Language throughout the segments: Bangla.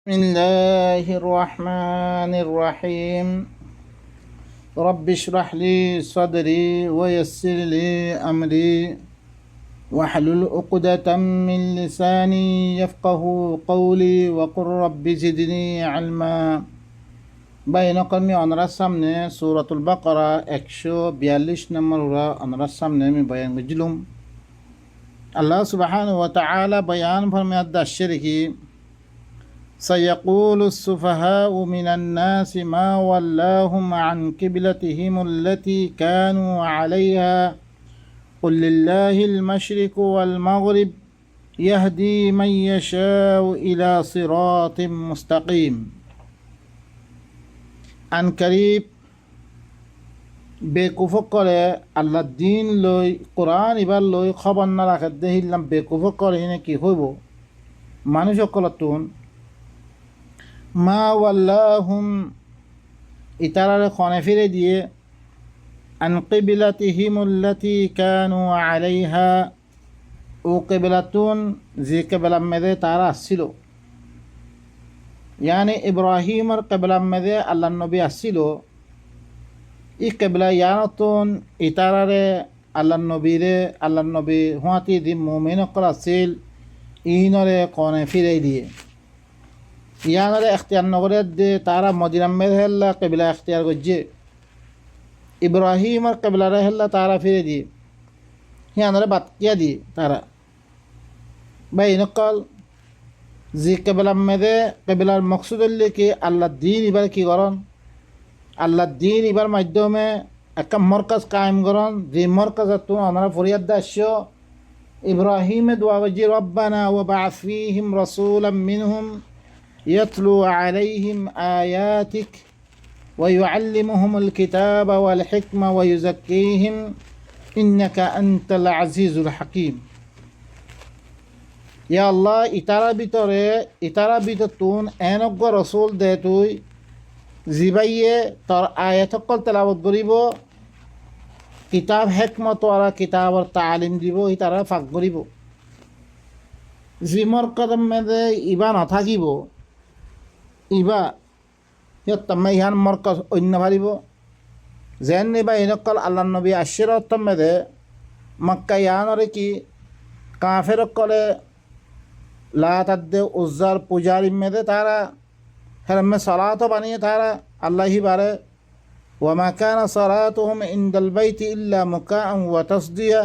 بسم الله الرحمن الرحيم رب اشرح لي صدري ويسر لي أمري واحلل عقدة من لساني يفقه قولي وقل رب زدني علما বাইনকর্মী অনরার সামনে সূরাতুল বাকারা 142 নম্বর অনরার সামনে আমি বয়ান করছিলাম। আল্লাহ সুবহানাহু ওয়া তাআলা বয়ান ফরমায়াত দাশরিকি سيقول السفهاء من الناس ما ولاهم عن قبلتهم التي كانوا عليها قل لله المشرق والمغرب يهدي من يشاء إلى صراط مستقيم আন করিব বেকুফক করে আল্লাহ দিন লই কোরআন ইবার লই খবর না রাখে দেহিলাম বেকুফক করে এনে কি হইব মানুষ সকলতুন মা ওয়াল্লাহুম ইতারারে খনে ফিরে দিয়ে আন কিবলাতিহিমুল্লাতি কানু আলাইহা ও কিবলাতুন যে কিবলা মেদে তারা আসছিল यानी इब्राहिमर क़िबला में अल्लाह नबी आसिलो इ क़िबला यानतुन इतारारे अल्लाह नबी हुआती दि मोमिन करासिल इनरे कोने फिरे दिए यानरे इख्तियार नगरे दे तारा मदीना में हल्ला क़िबला इख्तियार गज्जे इब्राहिमर क़िबला रे हल्ला तारा फिरे दिए यानरे बात किया दिए तारा भाई नकल জি কেবলার মেদে কেবলার মকসুদ হলে কি আল্লাহ দিন এবার কি করন আল্লাহ দিন এবার মাধ্যমে একটা মরকাজ কায়েম করন যে মরকাজ তো আমরা ফরিয়াদ দাস্য ইব্রাহিমে দোয়া করছি রব্বানা ওয়া বা'আথ ফীহিম রাসূলাম মিনহুম ইয়াতলু আলাইহিম আয়াতিক ওয়া ইউআল্লিমুহুমুল কিতাবা ওয়াল হিকমা ওয়া ইউযাক্কিহিম ইন্নাকা আনতাল আজিজুল হাকীম। ইয়া আল্লাহ ইতারা ভিতর তুন এনেজ্ঞ রসুল দে তুই জিবাইয়ে তোর আয়াত সকল তেলাওয়াত করিব কিতাব হেকমত আর কিতাবর তালিম দিব ইতারা ফাঁক করিব জিমর কদম মেদে ইবা নাথাকিব ইবা সিহঁতমে ইহান মরকজ অন্য ভারিব যেন নিবা এনেকল আল্লাহ নবী আশির মেদে মক্কা ইয়ানরে কি কাফের কলে লাতাদ্দে উজ্জার পূজারি মেদে তারা হেরমে সালাত বানিয়ে তারা আল্লাহি বারে ওয়ামা কানা সালাতুহুম ইনদাল বাইতি ইল্লা মুকাআন ওয়া তাসদিয়া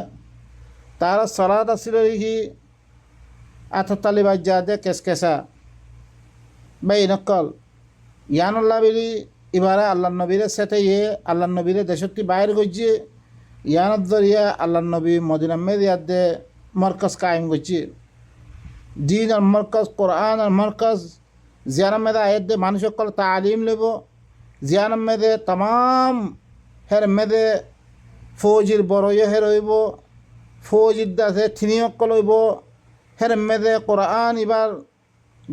তারা সালাত আসিল কি আততালি বাজাদে কেসকেসা বাইনকল ইয়ানুল্লাহ বিলি ইবারে আল্লাহ নবীরে সাথে আল্লাহ নবীরে দেশটি বাইর গজ্জে ইয়ানত দরিয়া আল্লাহ নবী মদিনা মেদিয়াদে মরকজ কায়েম গজ্জে دین المرکز قرآن المرکز زیانم میں آیت دے مانوش کل تعلیم لیبو زیانم میں دے تمام ہر میں دے فوجی برویو ہر ہوئیبو فوجی دا سے تھنیو کل ہوئیبو ہر میں دے قرآن ایبار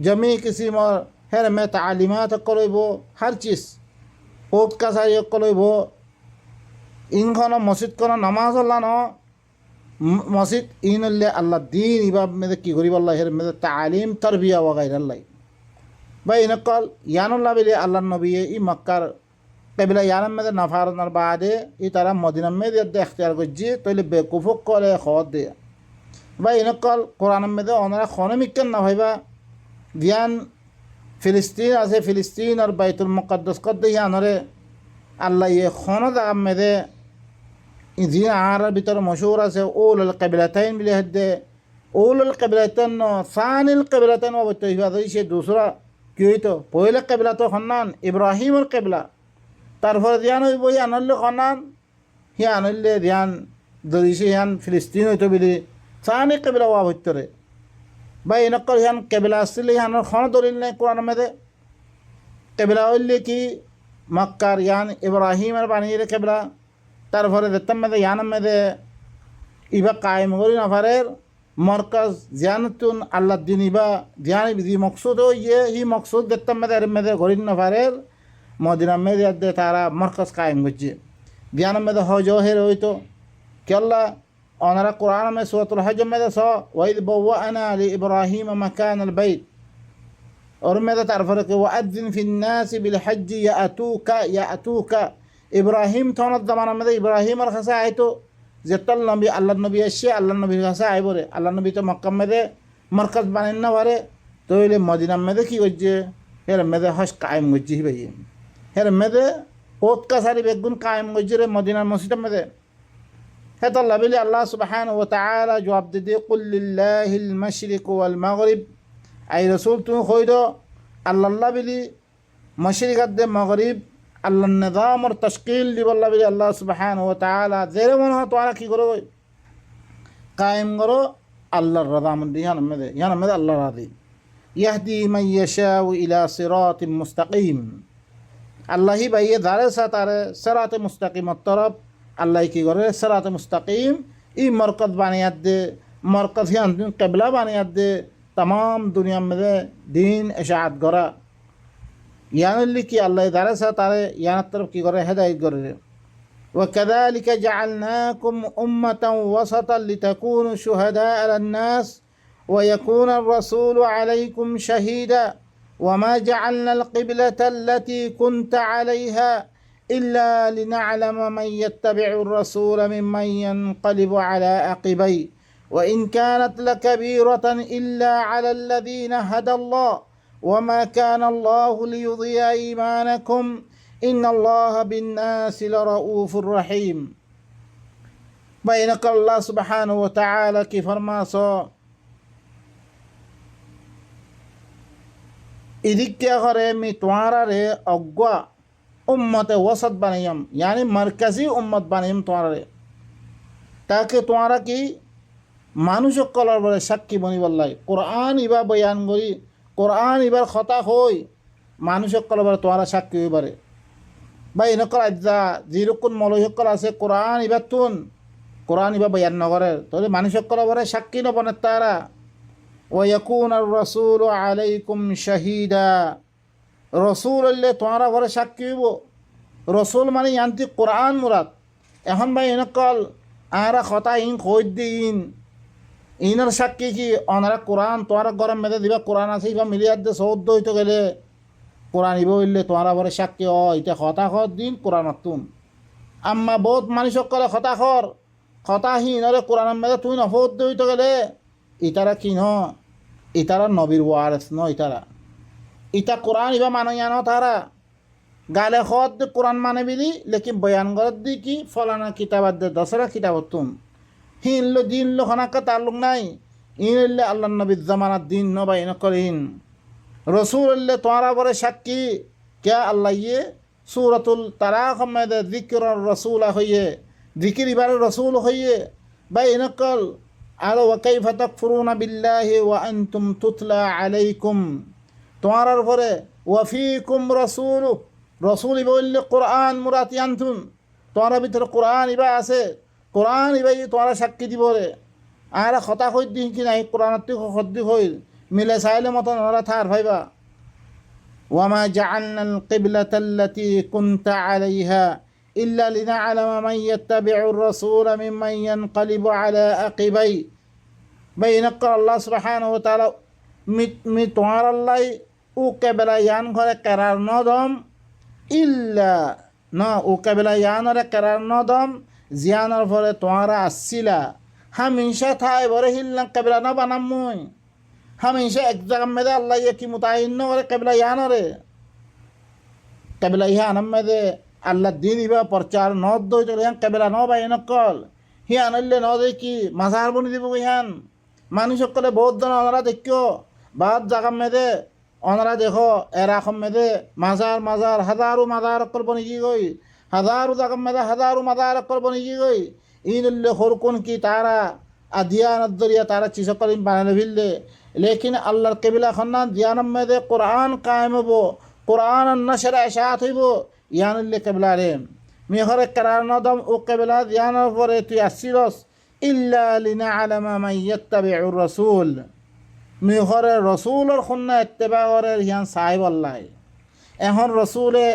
جمعی کسی مر ہر میں تعلیمات کل ہوئیبو ہر چیز اوک کا ساری کل ہوئیبو ان کھانا مسجد کھانا نماز اللہ نو মসজিদ ইনল্লে আল্লাহ দিন ইবাব মেদে কি করিব আল্লাহ হের মেদে তালিম তরবিয়া ওয়াগাইর আল্লাহ বা ইনকল ইয়ানুল্লাহ বিলি আল্লাহ নবী ই মক্কার কেবলা ইয়ানাম মেদে নাফারনার বাদে ই তারা মদিনা মেদে এখতিয়ার করছে তৈলে বেকুফক করে খবর দিয়ে বা ইনকল কোরআন মেদে ওনারা খনমিকেন না ভাইবা জ্ঞান ফিলিস্তিন আছে ফিলিস্তিন আর বাইতুল মুকাদ্দাস কদ্দে ইয়ানরে আল্লাহ ইয়ে খন জায়গা মেদে ইজিন আর ভিতরে মশহুর আছে ওলুল কিবলাতাইন বলে হদ্দে ওলুল কিবলাতাইন সানিল কিবলাতাইন অবত ইবাদত সে দুসরা কি হইতো পয়লা কিবলা তো খন্নান ইব্রাহিমের কিবলা তারপরে ধ্যান হইব আনলে খন্নান হি আনলে ধ্যান দরিসে হিয়ান ফিলিস্তিন হইতো বলে সানি কিবলা ওয়া ভিতরে বা এনেকর হিয়ান কিবলা আসলে হিয়ানোর খন দলিল নাই কোরআন মেদে কিবলা হইলে কি মক্কার ইয়ান ইব্রাহিমের বানিয়ে কিবলা তারপরে দেখতাম মেদে ইয়ানাম মেদে ইবা কায়েম করি নাফারের মরকজ জিয়ানতুন আল্লাহ দিন ইবা জিয়ান জি মকসুদ ইয়ে হি মকসুদ দেখতাম মেদে এর মেদে গরি নাফারের মদিনা মেদে দে তারা মরকজ কায়েম করছে জিয়ানাম মেদে হজ হের হইতো কেল্লা ওনারা কোরআন মে সূরাতুল হজ মেদে স ওয়াইদ বওয়ানা লি ইব্রাহিম মাকান আল বাইত ওর মেয়েদের তারপরে কেউ আদিন ফিন্নাসি বিল হজ্জি ইয়াতুকা ইব্রাহিম থনত জামানার মধ্যে ইব্রাহিমের কাছে আইতো যে তল নবী আল্লাহ নবী এসে আল্লাহ নবীর কাছে আইবরে আল্লাহ নবী তো মক্কা মেদে মরকজ বানান না পারে তো হইলে মদিনার মেদে কি করছে হের মেদে হস কায়েম করছি ভাই হের মেদে কোত কাছারি বেগুন কায়েম করছে রে মদিনার মসজিদের মেদে হে তো আল্লাহ বিলি আল্লাহ সুবহানাহু ওয়া তাআলা জবাব দিতে কুল লিল্লাহিল মাশরিক ওয়াল মাগরিব আই রসুল তুমি কইদ আল্লাহ বিলি মশরিকাত দে মাগরিব আল্লাহ নিজাম আর তশকিল দিবল্লা বিলি আল্লাহ সুবহানাহু ওয়া তাআলা জেরে মনে হয় তোরা কি করো কায়েম করো আল্লাহর রাদামন্দি ইয়ান মেদে আল্লাহ রাদি ইয়াহদি মান ইয়াশাউ ইলা সিরাতিম মুস্তাকিম আল্লাহি বাইয়ে দারে সাতারে সিরাতে মুস্তাকিমত তরফ আল্লাহ কি করে সিরাতে মুস্তাকিম ই মরকজ বানিয়াত দে মরকজ ইয়ান কিবলা বানিয়াত দে तमाम दुनिया में दीन इशाअत करा यानी कि अल्लाह दारे से तारे यान तरफ की करे हिदायत करे वकذلك جعلناكم أمة وسطا لتكونوا شهداء على الناس ويكون الرسول عليكم شهيدا وما جعلنا القبلة التي كنت عليها إلا لنعلم من يتبع الرسول ممن ينقلب على عقبيه وإن كانت لكبيرة إلا على الذين هدى الله وما كان الله ليضيع إيمانكم إن الله بالناس لرؤوف رحيم بينك الله سبحانه وتعالى كي فرماسو إذك يا غريمي توارا ري أقوى أمة وسط بنيم يعني مركزي أمة بنيم توارا ري تاكي توارا كي মানুষ সকলের বলে সাক্ষী বনিবার লাগে কোরআন ইবা বয়ান করি কোরআন ইবার কথা হই মানুষ সকলের বলে তোমারা সাক্ষী হইবারে বা এনেকল আজ্জা যেরকম মলয় সকল আছে কোরআন ইবার তুন কোরআন ইবা বয়ান নগরে তাহলে মানুষ সকলের বলে সাক্ষী নবনে তারা ওয়াকুন আর রসুল আলাইকুম শাহিদা রসুল হইলে তোমারা ঘরে সাক্ষী হইব রসুল মানে ইয়ান্তি কোরআন মুরাদ এখন ভাই এনেকল আরা কথা ইন খোঁজ দিন ইনার সাক্ষী কি অনারা কোরআন তোমারা গরম মেধে দিবা কোরআন আছে ইবা মিলিয়ার দিয়ে সৌদ্য হইতে গেলে কোরআন ইব হইলে তোমারা বলে সাক্ষী ইটা হতাশর দিন কোরআন তুন আম্মা বহুত মানুষ সকলে হতাহীন আরে কোরআন মেধে তুই নফৌদ্য হইতে গেলে ইতারা কি ন ইতারা নবীর ওয়ারেস ন ইতা কোরআন ইবা মানইয়া ন তারা গালে খত কোরআন মানে বিলি লেকিন বয়ান গরত দি কি ফলানা কিতাবাদ দে দশরা কিতাবত তুন হিনলো দিন লো খানাকা তাল্লুক নাই ইনলে আল্লাহ নবীর জামানার দিন নবা ইন করিন রসুল তোমারা বলে সাক্ষী কে আল্লাহ ইয়ে সুরতুল তারাক মেদে জিকির রসুল হইয়ে জিকির ইবার রসুল হইয়ে বা ইনকল আর ওয়াকাইফা তাকফুরুনা বিল্লাহি ওয়া আনতুম তুতলা আলাইকুম তোমার পরে ওয়াফিকুম রসুল ইবা বললে কোরআন মুরাতি আনতুন তোমার ভিতরে কোরআন ইবা আছে কোরআন ইবাই তোমারা সাক্ষী দিব রে আর কথা কই দিন কি নাই কোরআনত সদ্দি হইল মিলে চাইলে মতন ওরা থার ভাইবা ওয়ামা জাআলনাল কিবলাতাল্লাতী কুনতা আলাইহা ইল্লা লিনা'লামা মান ইয়াত্তাবি'ুর রাসূলা মিম্মান ইয়ানকালিবু আলা আকিবাই বাইনাক আল্লাহ সুবহানাহু ওয়া তাআলা মি তোমার আল্লাহ ও কেবলা ইয়ান ঘরে করার নদম ইল্লা না ও কেবলা ইয়ানরে করার নদম জিয়ানোর পরে তোমারা আসছিলা হামিশা থাই বরে হিল্লাম কেবলা না বানাম মুই হামিশা এক জায়গা মেদে আল্লাহ কি মুতাইন করে কেবলা ইয়ানরে কেবলা ইহা আনাম মেদে আল্লাহ দিন ইবা প্রচার নদ দই তো কেবলা ন বাই নকল হি আনলে ন দে কি মাজার বনি দিব ইহান মানুষ সকলে বহুত জন ওনারা দেখিও বাদ জায়গা মেদে ওনারা দেখো এরাকম মেদে মাজার হাজারো মাজার অকল বনি কি গই হাজারো জায়গা মেদে হাজারো মাজার অকল বনি কি গই ইনলে হরকুন কি তারা আদিয়ানত দরিয়া তারা চিসকল বানালে ভিললে লেকিন আল্লাহর কেবিলা খন্না দিয়ানম মেদে কোরআন কায়েম হবো কোরআন নশর ইশাআত হইব ইয়ানলে কেবিলা রে মিহরে করার নদম ও কেবিলা দিয়ানোর পরে তুই আসিরস ইল্লা লিনা'লামা মান ইয়াত্তাবি'ুর রাসূল মিহরে রসুলের খন্না ইত্তেবা করে ইয়ান সাহেব আল্লাহ এখন রসুলে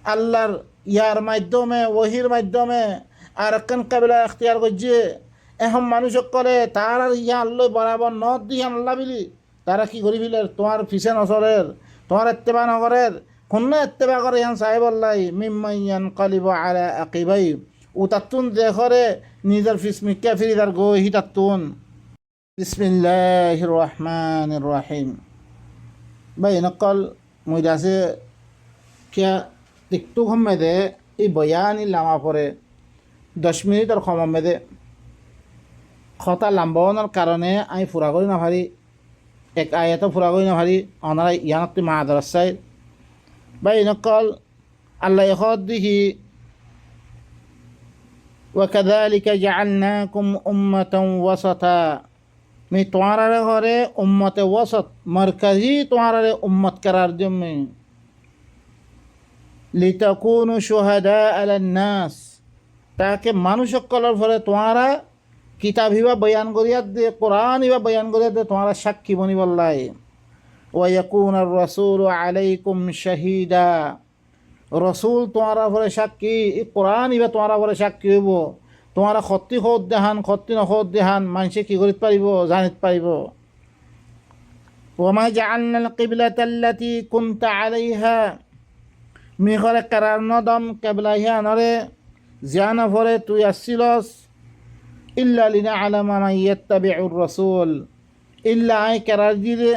আল্লাহর ইয়ার মাধ্যমে ওহির মাধ্যমে আর একখান কাবিলা এখতিয়ার করছে এখন মানুষ করে তার আর ইয়ান লই বরাবর নদ দিয়ান আল্লাহ বিলি তারা কি করি ফেলের তোমার পিছে নসরের তোমার এত্তেবা নগরের খুন্না এত্তেবা করে ইয়ান সাহেব আল্লাহ মিম্মাইয়ান কালিব আলা আকিবাই ও তাত্তুন দেখরে নিজের ফিসমিকা ফিরিদার গো হি তাত্তুন বিসমিল্লাহির রহমানির রহিম ভাই নকল মুইদাসে কিয়া টিকটুক মেদে এই বয়ানি লামা পরে 10 মিনিটের সময় মেদে কথা লাম্বানোর কারণে আমি ফুরা করি না ভারি এক আয়াতও ফুরা করি না ভারি ওনারা ইয়ানত্তি মা দরসাই ভাই নকল আল্লাহ দিহি وكذلك جعلناكم أمة وسطا میں تمہارے گھرے امت وسط مرکزی تمہارے امت قرار دوں میں لتكونوا شهداء على الناس تاکہ মানুষ সকলের ফলে তোমারা কিতাব হিবা বয়ান করিয়া দে কোরআন হিবা বয়ান করিয়া দে তোমারা সাক্ষী বনি বললাই ويكون الرسول عليكم شهيدا রসুল তোমারা ফলে সাক্ষী এই কোরআন হিবা তোমারা ফলে সাক্ষী হইব তোমারা খত্তি খোদ দেহান খত্তি নখোদ দেহান মানুষে কি করিতে পারিব জানিতে পারিব وما جعلنا القبلة التي كنت عليها মিঘরে কারার নদম কেবলা হিয়া নরে জিয়ানা ফরে তুই আসছিলস ইল্লা লিনা আলামা মান ইয়াত্তাবিউর রাসূল ইল্লা আই কারার দিলে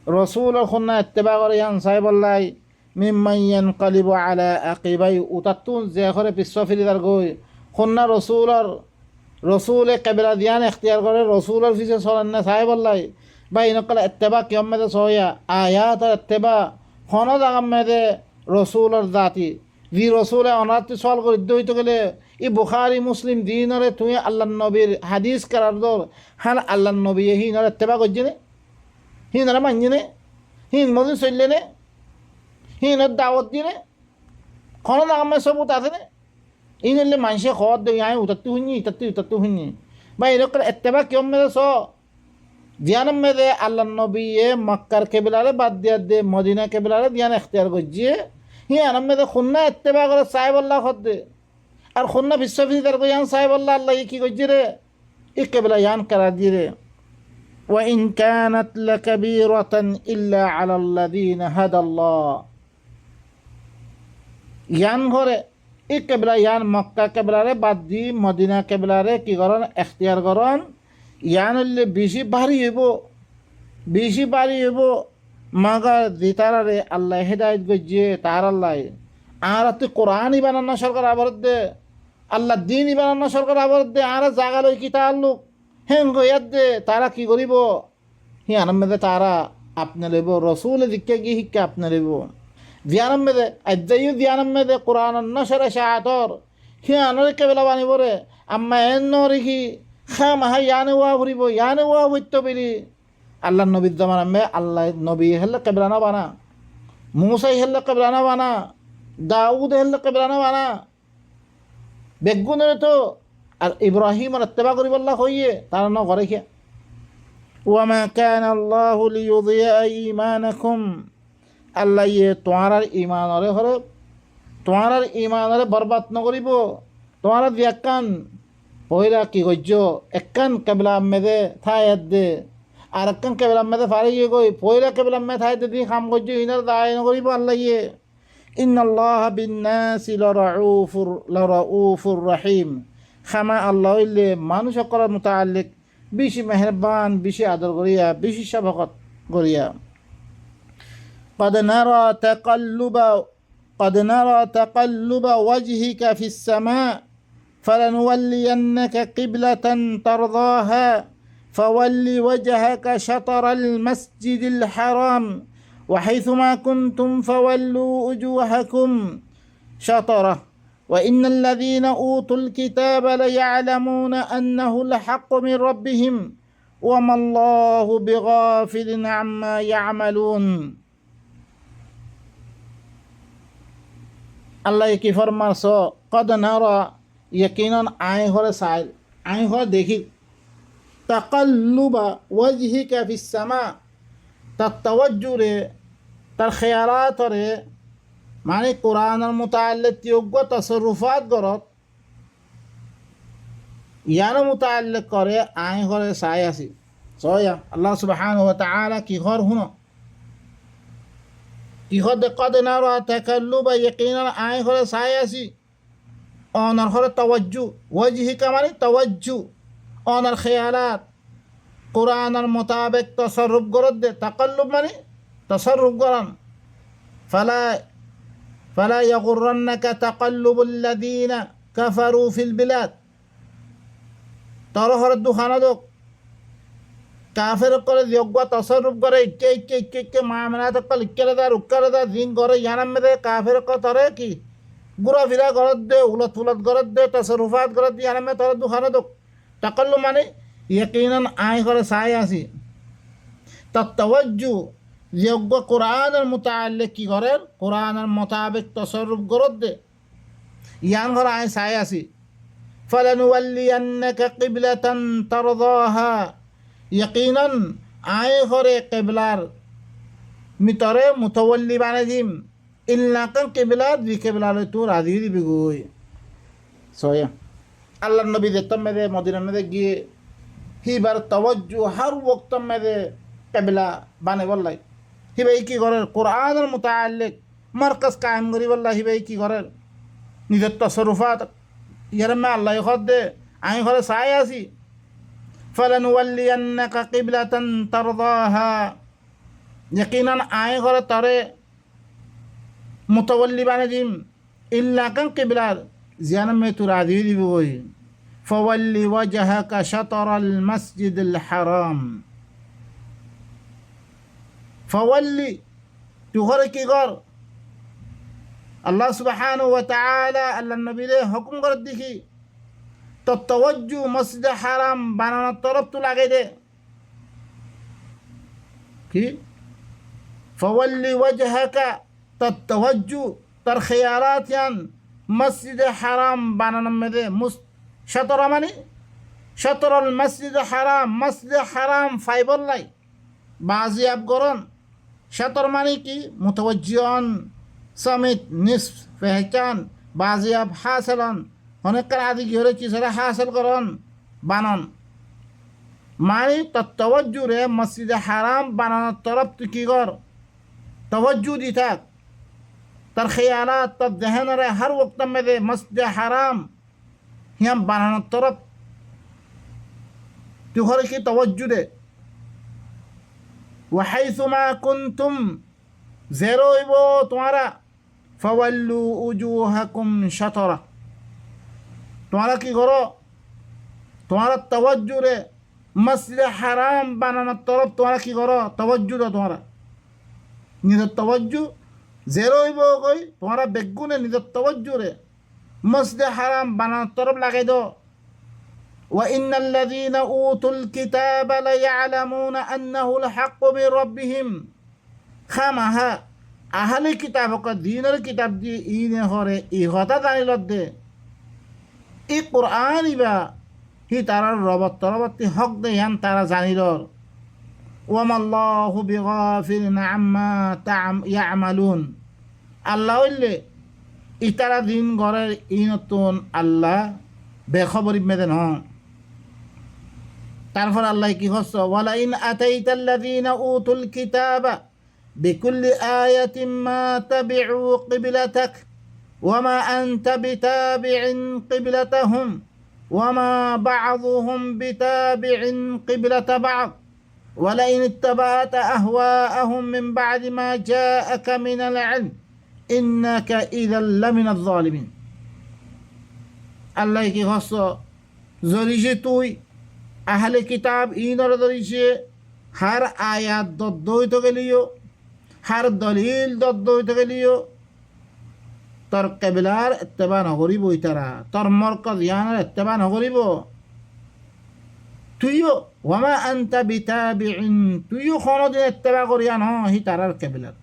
রাসূল খুনা ইত্তেবা করে ইয়ান সাহেবুল্লাহ মিম্মান ইয়ানকালিবু আলা আকিবাই উতাতুন যে করে পিছফিরিদার গই খুনা রসুলে কেবলা দিয়ান এখতিয়ার করে রসুলের পিছে চলেন না সাহেবুল্লাহ বা ইনকাল ইত্তেবা কিয়মতে সহিয়া আয়াত ইত্তেবা খনদ আগামে রসুলের জাতি যি রসুলে অনার্থে সল করে দইতে গেলে ই বুখারি মুসলিম দিনরে তুই আল্লাহ নবীর হাদিস করার দর হাল আল্লাহ নবী হিনরে ইত্তেবা করছে নে হিনরে মানছে নে হিন মদিন চললে নে হিনের দাওয়াত দিয়ে নে খনদ আগামে সবুত আছে নে ইনলে মানুষে খবর দেয় আয় উতাত্তি শুনি উতাত্তি শুনি বা এরকম ইত্তেবা কিয়মে স দিয়ান মেদে আল্লাহ নবী মক্কার কেবিলারে বাদ দিয়া দে মদিনা কেবিলারে দিয়ান এখতিয়ার করছে হি আনাম মেদে খুন্না ইত্তেবা করে সাহেব আল্লাহ খদ্দে আর খুন্না বিশ্ববিদ্যালয় করে ইয়ান সাহেব আল্লাহ আল্লাহ কি করছে রে ই কেবলা ইয়ান করা দিয়ে রে وإن كانت لكبيرة إلا على الذين هدى الله ইয়ান ঘরে ই কেবলা ইয়ান মক্কা কেবলারে বাদ দি মদিনা কেবলারে কি করন এখতিয়ার করন ইয়ানলে বেশি ভারী হইব মাগার দিতারে আল্লাহ হেদায়ত গজ্জে তার আল্লাহ আর তুই কোরআনই বানানো সরকার আবরত দে আল্লাহ দিনই বানানো সরকার আবরত দে আর জাগালই কি তার লোক হেন গইয়াত দে তারা কি করিব হি আনন্দ তারা আপনি লইব রসুলের দিকে গিয়ে শিক্ষা আপনি লইব দিয়ানম্মেদে আজ্জাইও দিয়ানম্মেদে কোরআন নসরে শাহাতর হি আনরে কেবলা বানিব রে আম্মা এন নরিখি খামাহা ইয়ানে ওয়া হইতে পেরি আল্লাহ নবীর জমানামে আল্লাহ নবী হেল্লে কেবলানা বানা মুসাই হেল্লে কেবলানা বানা দাউদ হেল্লে কেবলানা বানা বেগুনের তো আর ইব্রাহিম ইত্তেবা করিব আল্লাহ হইয়ে তার ন ঘরে খেয়ে ওয়ামা কান আল্লাহ লিয়ুযিয়া ঈমানাকুম আল্লাহ ইয়ে তোমার ইমানরে বরবাদ নকরিব তোমার দিয়াকান পয়লা কি করছ একখান কেবলা মেদে থায়াত দে আর একখান কেবলা মেদে ফারিয়ে গই পয়লা কেবলা মে থাইতে দি কাম করছ ইনার দায় নকরিব আল্লাহ ইয়ে ইন্নাল্লাহ বিন্নাসি লারাউফুর রহিম খামা আল্লাহ ইল্লে মানুষ করার মুতাআল্লিক বেশি মেহেরবান বেশি আদর করিয়া বেশি শফকত করিয়া قد نرى تقلب وجهك في السماء فلنولينك قبلة ترضاها فول وجهك شطر المسجد الحرام وحيثما كنتم فولوا وجوهكم شطره وإن الذين أوتوا الكتاب ليعلمون أنه الحق من ربهم وما الله بغافل عما يعملون আল্লাহ কি ফরমাস কদ নারা ইয়াকিনান আই হরে সাইল আই হরে দেখি তাকাল্লুবা ওয়াজহিকা ফিস সামা তার তাওয়াজ্জুরে তার খেয়ালাতরে মানে কোরআনের মুতাআল্লিক যোগ্য তাসরুফাত গরত ইয়ানো মুতাআল্লিক করে আই হরে সাই আসি সয়া আল্লাহ সুবহানাহু ওয়া তাআলা কি ঘর হুনো কি ঘর দে কদ নারা তাকাল্লুবা ইয়াকিনান আই ঘরে সায়াসি অনার ঘরে তাওয়াজ্জু ওয়াজহিকা মানে তাওয়াজ্জু অনার খেয়ালাত কোরআনের মোতাবেক তসররুফ গরদ দে তাকাল্লুব মানে তসররুফ গরান ফালা ফালা ইয়াগুররান্নাকা তাকাল্লুবুল্লাযীনা কাফারু ফিল বিলাদ তর হরে দুখানা দোক কাফের করে যোগ্য তসরুফ করে ইকে মামলাত কল ইক্কেলে দা রুক্কারে দা দিন করে ইয়ানাম দে কাফের করে তরে কি ঘুরা ফিরা গরদ দে উলট ফুলট গরদ দে তসরুফাত গরদ দে ইয়ানামে তরে দুখানা দোক তাকাল্লু মানে ইয়াকিনান আই করে সাই আসি তাওয়াজ্জু যোগ্য কোরআনের মুতাআল্লিক কি করেন কোরআনের মোতাবেক তসরুফ গরদ দে ইয়ান ঘরে আই সাই আসি ফালানুওয়াল্লিয়ান্নাকা কিবলাতান তারদাহা ইয়াকিনান আয় ঘরে কেবলার মিতরে মুতওয়াল্লি বানাই দিম ইল্লাকান কেবলার দি কেবলালে তোর আদি দিবি গই সয়া আল্লাহ নবী দেতম মেদে মদিনা মেদে গিয়ে হিবার তাওয়াজ্জু হর ওয়াক্ত মেদে কেবলা বানে বললাই হিবাই কি করে কোরআনের মুতাআল্লিক মারকাজ কায়েম করি বললাই হিবাই কি করে নিজের তসরুফাত ইয়ারমে আল্লাহ খদ দে আই ঘরে চাই আসি فلنولينك قبلة ترضاها يقينا آي غره ترى متولي بانجيم إلا كان قبلة زيانا ما ترادي دي بوي فولي وجهك شطر المسجد الحرام فولي تغرق غر الله سبحانه وتعالى ألا النبي له حكم غرد ديكي তওয়াজ্জু মসজিদে হারাম বানানোর তরফ তো লাগাই দে কি ফওয়াল্লি ওয়াজহাকা তওয়াজ্জু তার খেয়ালাত ইয়ান মসজিদে হারাম বানানোর মধ্যে শতর মানে শতরল মসজিদে হারাম ফাইবল্লাই বাজিয়াব গরন শতর মানে কি মুতাওয়াজ্জিয়ান সমিত নিসফ ফেহচান বাজিয়াব হাসিলান অনেককার আদি কি হলে চিসরা হাসিল করন বানন মানে তওয়াজ্জু রে মসজিদে হারাম বানানোর তরফ তুই কি কর তওয়াজ্জু দি থাক তার খেয়ালাত তার জেহেন রে হর ওক্ত মেদে মসজিদে হারাম হিয়াম বানানোর তরফ তুই ঘরে কি তওয়াজ্জু দে ওয়াহাইসুমা কুনতুম জেরো ইব তোমারা ফাওয়াল্লু উজুহাকুম শাতরা তোমারা কি করো তোমারা তওয়াজ্জু রে মসজিদে হারাম বানানোর তরফ তোমরা কি করো তওয়াজ্জু দাও তোমরা নিজের তওয়াজ্জু জেরো হইব কই তোমরা বেগুনে নিজের তওয়াজ্জু রে মসজিদে হারাম বানানোর তরফ লাগাই দাও وإن الذين أوتوا الكتاب ليعلمون أنه الحق من ربهم خامها أهل الكتاب دين الكتاب دي إين هوري إغتا داني لده এই কোরআন ইবা হি তারার রবত তরবত্তি হক দে ইয়ান তারা জানিলর ওয়ামাল্লাহু বিগাফিলিন আম্মা ইয়ামালুন আল্লাহ হইলে ইতারা দিন ঘরের ইনতুন আল্লাহ বেখবরি মেদেন হন তারপর আল্লাহ কি হচ্ছে ওয়ালা ইন আতাইতাল্লাযীনা উতুল কিতাবা বিকুল্লি আয়াতিন মা তাবিউ কিবলাতাক وما أنت بتابع قبلتهم وما بعضهم بتابع قبلة بعض ولئن اتبعت أهواءهم من بعد ما جاءك من العلم إنك إذا لمن الظالمين الله কি হস জরিজে তুই আহলে কিতাব ইনর জরিজে হর আয়াত দদ্দইত গলিও হর দলিল দদ্দইত গলিও তোর কেবলার এত্তেবা নকরিব ইতারা তোর মরকজ ইয়ানের এত্তেবা নকরিব তুইও ওয়ামা আনতা বিতাবিইন তুইও কোনোদিন এত্তেবা করিয়া ন হি তারার কেবলার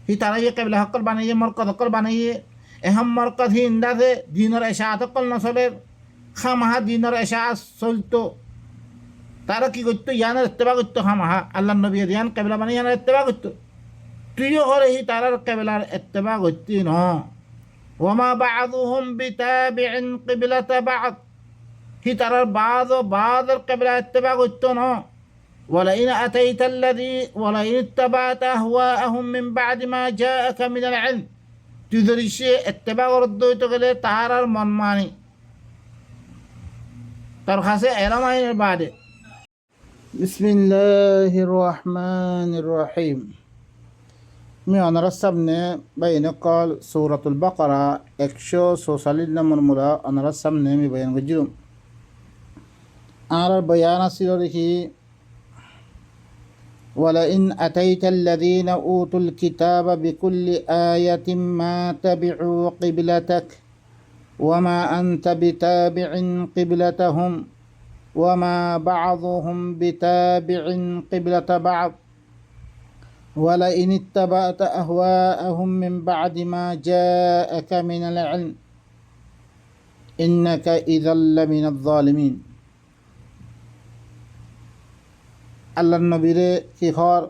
হি তারাইয়ে কেবলা হকল বানাইয়ে মরকজ হকল বানাইয়ে এহম মরকজ হি ইন্দাজে দিনের এশাআত হকল নচলে খামাহা দিনের এশাআত চলতো তারা কি করতো ইয়ানের এত্তেবা করতো খামাহা আল্লাহ নবী ইয়ান কেবলা বানাই ইয়ানের এত্তেবা করতো তুইও করে হি তারার কেবলার এত্তেবা করতি ন ওমা বাদুহুম বিতাবিইন কিবলাতা বাদ হি তারার বাদ কেবলা এত্তেবা করতো ন ولئن اتبعت أهواءهم من بعد ما جاءك من العلم تدريشي اتباع ردو تقول تهار المنماني ترخصي علمين بعد بسم الله الرحمن الرحيم من رسمنا بين قال سورة البقرة اكشو سوسالين من مرا أنا رسمنا بين وجرم على البيان سيره ولئن أتيت الذين أوتوا الكتاب بكل آية ما تبعوا قبلتك وما أنت بتابع قبلتهم وما بعضهم بتابع قبلة بعض ولئن اتبعت أهواءهم من بعد ما جاءك من العلم إنك إذا لمن الظالمين আল্লাহ নবীরে কি খর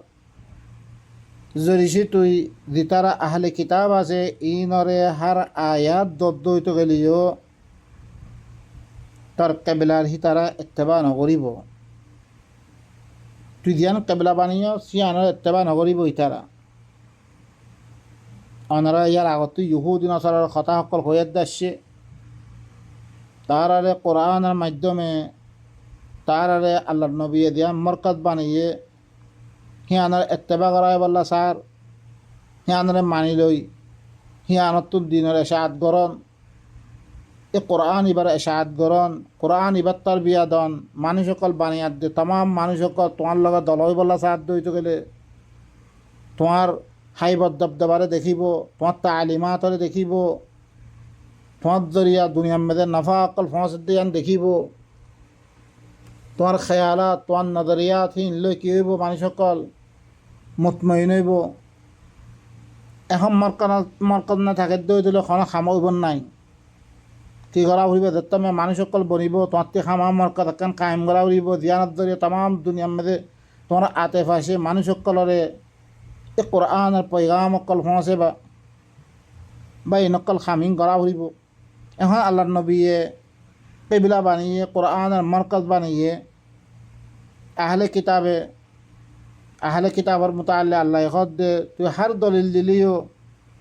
জরিসি তুই যেতারা আহলে কিতাব আছে ইনরে হার আয়াত দদ্দইত গেলিও তার কেবলার হি তারা ইত্তেবা নকরিব তুই দিয়ান কেবলা বানিও সিয়ানোর ইত্তেবা নকরিব ইতারা অনারা ইয়ার আগত ইহুদি নসারার কথা সকল হয়ে দাসছে তারারে কোরআনের মাধ্যমে তারারে আল্লাহ নবী দিয়া মরকত বানিয়ে হিয়ানের এত্তেবা করাই বললা সার হিয়ানরে মানি লই হিয়ানতুল দিনের এশাআত গরণ এ কোরআন এবার এশাআত গরণ কোরআন এবার তার বিয়া দন মানুষ সকল বানিয়াত দে তাম মানুষ সকল তোমার লগে দলই বললা সার দইতে গেলে তোমার হাইবত দবদবারে দেখিব তোমার তালিমাতরে দেখিব তোমার জরিয়া দুনিয়ার মেয়েদের নফা অকল ফস দিয়ান দেখিব তোমার খেয়ালাত তোমার নজরিয়াত হিন লই কি হইব মানুষ সকল মুতমাইন হইব এখন মরকত না থাকে দই দিলে কোনো খামা হইব নাই কি করা হইব যেতমে মানুষ সকল বনিব তোমার তে খামা মরকত এখন কায়েম করা হইব জিয়ানত জরিয়া তাম দুনিয়ার মেয়েদে তোমার আতে ফাঁসে মানুষ সকলরে এ কোরআনের পৈগাম অকল ফসে বা এই নকল খামিং করা হইব এখন আল্লাহ নবীয়ে কেবিলা বানিয়ে কোরআনের মরকজ বানিয়ে আহলে কিতাবের মোতাল্লে আল্লাহ খদ দে তুই হার দলিল দিলিও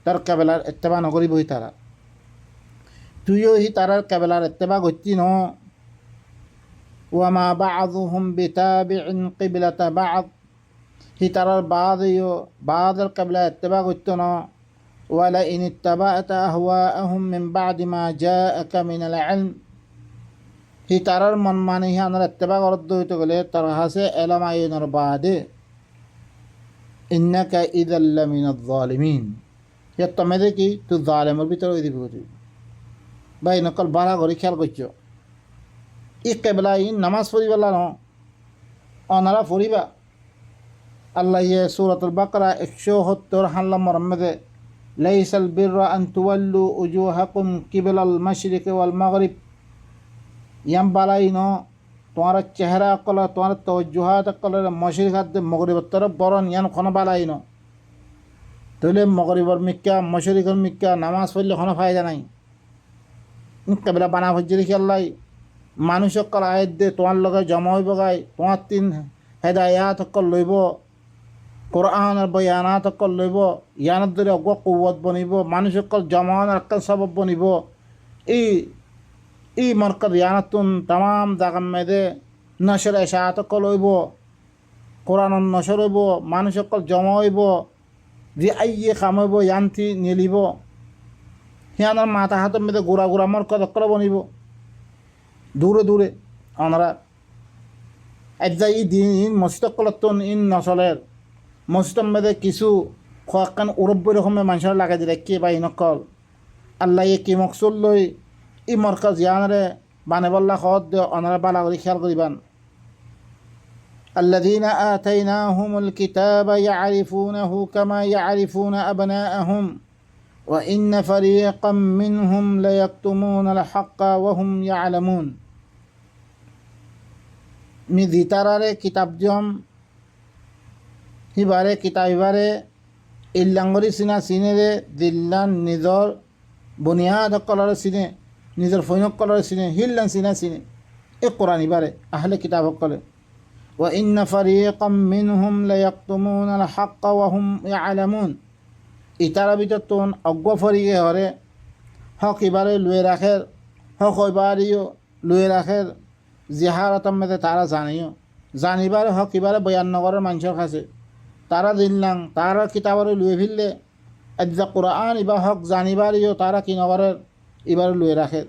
তার কেবেলার ইত্তেবা নকরিবই তারা তুইও হি তারার কেবেলার ইত্তেবা করতি ন ওয়ামা বা'দুহুম বিতাবি'in কিবলাতা বা'দ হি তারার বাদের কেবলা ইত্তেবা করত ন ওয়ালাইন ইত্তাবা'তা আহওয়াআহুম মিন বা'দি মা জাআকা মিনাল ইলম হি তারার মন মানে হি আনার ইত্তেবা করতে হইতে গেলে তার হাসে এলাম আইনের বাদে ইন্নাকা ইযাল লামিনাজ জালিমিন হে তমেদে কি তুই জালেমের ভিতরে ওই দিবি করি ভাই নকল বাড়া করে খেয়াল করছো ই কেবলা ই নামাজ পড়িবেলা ন অনারা পড়িবা আল্লাহ ইয়ে সূরাতুল বাকরা 170 হাল্লা মরমদে লাইসাল বিররা আন তুওয়াল্লু উজুহাকুম কিবলাল মাশরিকি ওয়াল মাগরিব ইয়াম বালাই ন তোমার চেহারা কল তোমার তওজ্জুহাত কল মশরিক হাত মগরিবের তরফ বরণ ইয়ান কোনো বালাই ন তাহলে মগরিবর মিক্কা মশরিকর মিক্কা নামাজ পড়লে কোনো ফায়দা নাই কেবলা বানা হজ্জি রেখে আল্লাহ মানুষ সকল আয়াত দে তোমার লগে জমা হইব গাই তোমার তিন হেদায়াত সকল লইব কোরআনের বয়ানাত সকল লইব ইয়ানত ধরে অজ্ঞ কৌৱত বনিব মানুষ সকল জমান একটা সবব বনিব ই মরকজ ইয়ানাতুন তাম জাগাম মেদে নশর এশাআত সকল হইব কোরআনের নশর হইব মানুষ সকল জমা হইব যে আইয়ে খাম হইব ইয়ান্তি নিলিব হিয়ানার মাথা হাতের মেয়েদের গোড়া গোড়া মরকজ সকল বনিব দূরে দূরে আমরা আজ্জা ই দিন মসজিদ কলতন ইন নচলের মসজিদের মেয়েদের কিছু খোয়াকান ওরব্বই রকমের মানুষের লাগাই দিলে কে বা ইনকল আল্লাহ কি মকসুদ লই ই মরকজ ইয়ানরে বানেবল্লা খত দে অনারা বালা করে খেয়াল করিবান الذين آتيناهم الكتاب يعرفونه كما يعرفون أبناءهم وإن فريقا منهم ليكتمون الحق وهم يعلمون মি দিতারারে কিতাব জম হিবারে কিতাব হিবারে ইল্লাঙ্গরি সিনা সিনেরে দিল্লান নিজর বুনিয়াদ কলরে সিনে নিজের ফৈনক কলরে সিনে হিল্লান সিনা সিনে এ কোরআন হিবারে আহলে কিতাব কলে وإن فريقا منهم ليكتمون الحق وهم يعلمون ইতারা ভিতর তোন অজ্ঞ ফরিকে হরে হক এবারে লুয়ে রাখের হক এবারেও লুয়ে রাখের জিহারতম মেতে তারা জানিবারে হক এবারে বয়ান নগরের মানুষের কাছে তারা দিনলাম তারা কিতাবারে লুয়ে ফিরলে আজ্জা কোরআন ইবা হক জানিবারেও তারা কি নগরের এবারে লুয়ে রাখের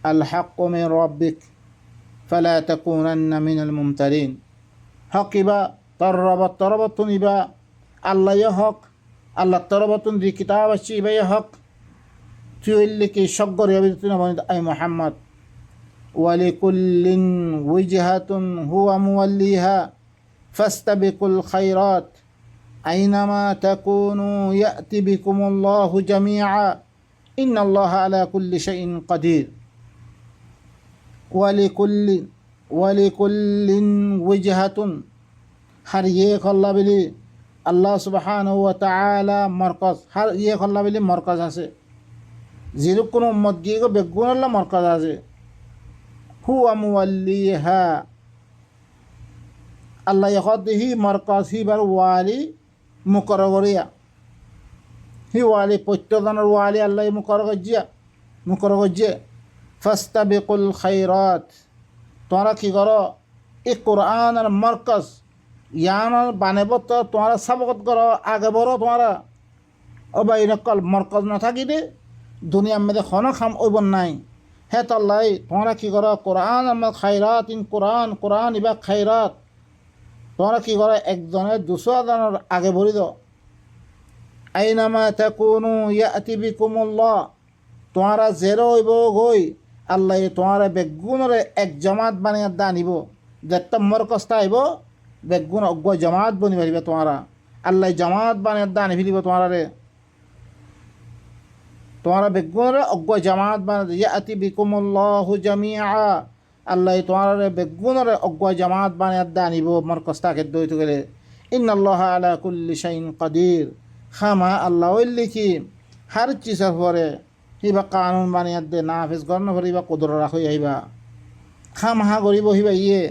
আল হাক্কু মিন রাব্বিক ফালা তাকুনান্না মিনাল মুমতারিন হক ইবা তরবতুন ইবা আল্লাহ হক আল্লাহ তরবতুন দি কিতাব আছে ইবা হক তুইল্লি কি সগ্গর ইয়াবিতুন আই মুহাম্মদ ওয়ালিকুল্লিন উজহাতুন হুয়া মুওয়াল্লিহা ফাস্তাবিকুল খায়রাত আইনামা তাকুনু ইয়াতি বিকুমুল্লাহু জামিআ ইন্নাল্লাহা আলা কুল্লি শাইইন কাদির ওয়ালিকুল্লিন উজহাতুন हर ये खल्ला बिली अल्लाह सुबहानाहु व तआला मरकज हर ये खल्ला बिली मरकज আছে যেরকম কোনো উম্মত গিয়ে বেগুন আল্লাহ মরকজ আছে হুয়া মুওয়াল্লিহা আল্লাহ ইয়াখদিহি মরকজ হি বার ওয়ালি মুকররিয়া হি ওয়ালি পত্যদানের ওয়ালি আল্লাহ মুকরগজিয়া ফাস্তাবিকুল খায়রাত তোমরা কি করো এই কোরআনের মরকজ ইয়ানার বানেবত তোমরা সাবকত করো আগে বড় তোমরা অবাইনকল মরকজ না থাকিলে দুনিয়ার মধ্যে কোনো খাম ওইব নাই হে তাল্লাই তোমরা কি করো কোরআন আমার খায়রাত ইন কোরআন ইবা খায়রাত তোমরা কি করো একজনের 200 জনের আগে ভরি দাও আইনামা তাকুনু ইয়াতি বিকুমুল্লাহ তোমরা জেরো হইব গই আল্লাহ তোমরা বেগুনরে এক জামাত বানিয়ে দানিব যেটা মরকজটা আইব বেগুন অজ্ঞ জামাত বনি পারিবে তোমরা আল্লাহ জামাত বানিয়ে দানি ফেলিব তোমরা বেগুনরে অজ্ঞ জামাত বানিয়ে ইয়াতি বিকুমুল্লাহু জামিআ আল্লাহ তোমরা বেগুনরে অজ্ঞ জামাত বানিয়ে দানিব মরকজটাকে দইতে গেলে ইন্নাল্লাহা আলা কুল্লি শাইইন কাদির খামা আল্লাহ লিখি হর চিজের পরে হিবা কানুন বানিয়ে দে নাফিজ গর্ণ ভরে বা কুদর রাখই আইবা খামহা গরিব হিবা ইয়ে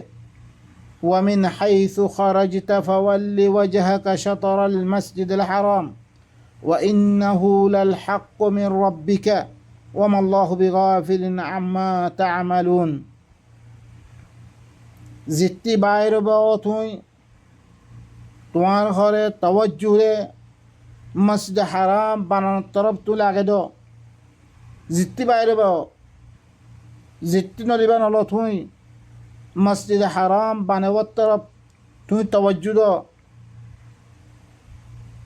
ومن حيث خرجت فول وجهك شطر المسجد الحرام وإنه للحق من ربك وما الله بغافل عما تعملون জিত্তি বাইরে বাও তুই তোমার ঘরে তওয়াজ্জুহে মসজিদ হারাম বানানোর তরফ তুলে আগে দো জিত্তি বাইরে বাও জিত্তি নরিবা নল তুই মসজিদ হারাম বানাবার তরফ তুমি তওয়াজ্জু দো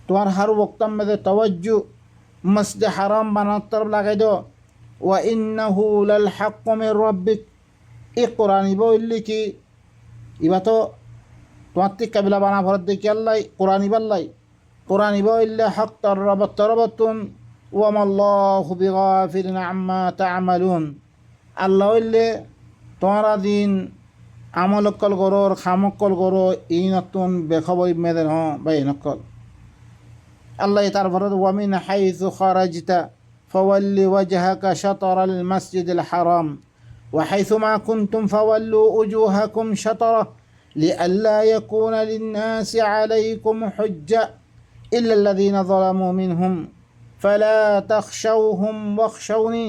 তোমার হর ওক্তম মধ্যে তওয়াজ্জু মসজিদ হারাম বানানোর তরফ লাগাই দো ওয়া ইন্নাহু লাল হাক্কু মির রাব্বিক এই কোরআন ইবা ইল্লি কি ইবা তো তোমার থেকে কাবিলা বানা ভরত দেখি আল্লাহ কোরআন ইবাল্লাই কোরআন ইবা ইল্লা হক তরবতুন ওয়া মাল্লাহু বিগাফিলিন আম্মা তা'মালুন আল্লাহ ইল্লে তোমরা দিন আমলকল গরোর খামকল গরো এই নতুন বেখবর মেদের হ বা এই নকল আল্লাহ তারপরে ওয়ামিন হাইসু খারাজতা ফাওয়াল্লি ওয়াজহাকা শাতরাল মাসজিদিল হারাম وحيث ما كنتم فولوا وجوهكم شطرة لئلا يكون للناس عليكم حجة إلا الذين ظلموا منهم فلا تخشوهم واخشوني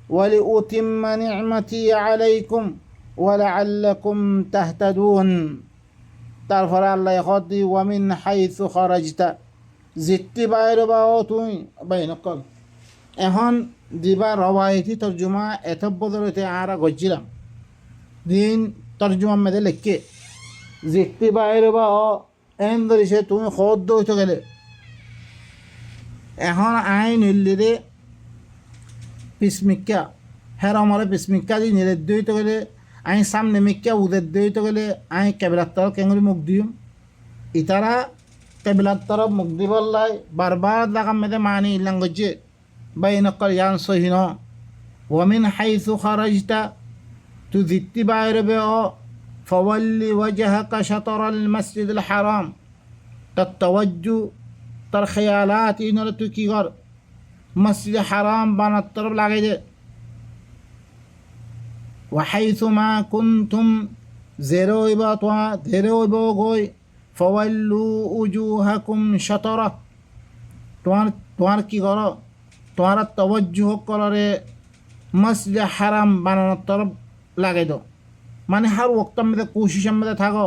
ولأتم نعمتي عليكم ولعلكم تهتدون তারপর আল্লাহ খদি ওয়ামিন হাইসু খারাজতা জিত্তি বাইরে বাও তুই বাইনকল এখন দিবা রবায়তি তর্জমা এত বদলতে আর গজ্জিলাম দিন তর্জমা মেদে লেখকে জিত্তি বাইরে বাও এন ধরিছে তুমি খদ দইতে গেলে এখন আইন হইলে পিসমিকা হের আমারে পিসমিকা দি নিরে দইতে গেলে আই সামনে মিক্কা উদের দইতে গেলে আই কেবলার তরফ কেঙ্গুরি মুখ দিম ইতারা কেবলার তরফ মুখ দিবল্লাই বারবার লাগাম মেদে মানি ইল্লাং গজ্জে বাইনকল ইয়ান সহিন ওয়ামিন হাইসু খারাজতা তু জিত্তি বাইরে বেও ফাওয়াল্লি ওয়াজহাকা শাতরাল মাসজিদিল হারাম তাওয়াজ্জু তার খেয়ালাত ইনরে তুই কি কর মসজিদ হারাম বানার তরফ লাগাই দে ওয়াহাইসু মা কুনতুম জেরো হইব তোমার ধেরে হইব গই ফওয়াইলু উজু হাকুম শতরা তোমার তোমার কি করো তোমার তবজ্জুহ কররে মসজিদ হারাম বানানোর তরফ লাগাই দো মানে হার ওক্তর মধ্যে কোশিশের মধ্যে থাকো